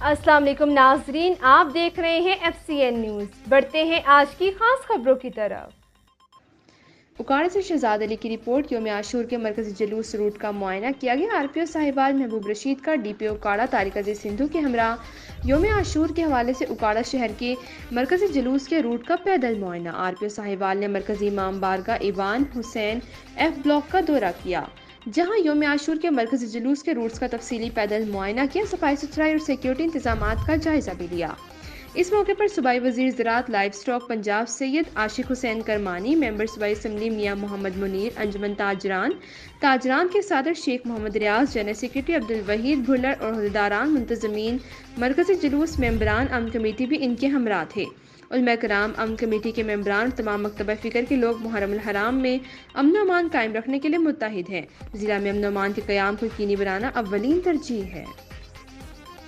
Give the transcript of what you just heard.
अस्सलाम वालेकुम नाजरीन, आप देख रहे हैं FCN न्यूज़। बढ़ते हैं आज की खास खबरों की तरफ। उकाड़ा से शहजाद अली की रिपोर्ट। यौम आशूर के मरकजी जुलूस रूट का मुआयना किया गया। RPO साहिबाल महबूब रशीद का DPO उकाड़ा तारिक अजीज सिंधु के हमरा यौम आशूर के हवाले से उकाड़ा शहर के मरकजी जुलूस के रूट का पैदल मुआयना। RPO साहिबाल ने मरकजी इमाम बारगाह ईवान हुसैन F ब्लॉक का दौरा किया, जहां यौम आशूर के मरकजी जुलूस के रूट्स का तफसीली पैदल मुआयना किया। सफाई सुथराई और सिक्योरिटी इंतजाम का जायजा भी लिया। इस मौके पर सूबाई वजीर ज़राअत लाइव स्टॉक पंजाब सैयद आशिक हुसैन करमानी, मेंबर सूबाई असम्बली मियाँ मोहम्मद मुनीर, अंजुमन ताजरान के सदर शेख मोहम्मद रियाज, जनरल सेक्रेटरी अब्दुल वहीद भुल्लर और अहदेदारान, मुंतज़मीन, मरकज़ी जुलूस मेंबरान, अमन कमेटी भी इनके हमरा थे। उलमा कराम, अमन कमेटी के मेंबरान, तमाम मकतबा फ़िक्र के लोग मुहर्रम अल हराम में अमन अमान कायम रखने के लिए मुत्तहिद हैं। ज़िला में अमन अमान के क़याम को यकीनी बनाना अव्वलीन तरजीह है।